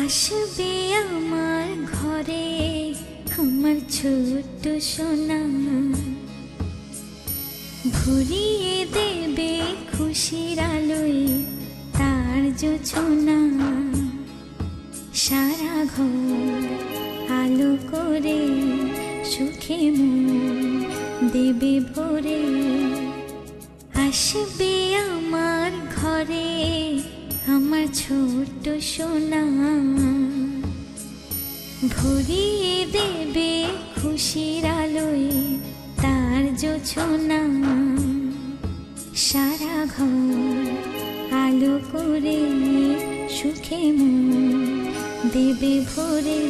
আসবে আমার ঘরে আমার ছোট্ট সোনা, ভরিয়ে দেবে খুশির আলোয় তার জোছনা। সারা ঘর আলো করে সুখে মন দেবে ভরে। আসবে আমার ঘরে আমার ছোট্ট সোনা, ভরিয়ে দেবে খুশির আলোয় তার জোছনা। সারা ঘর আলো করে সুখে মন দেবে ভরে।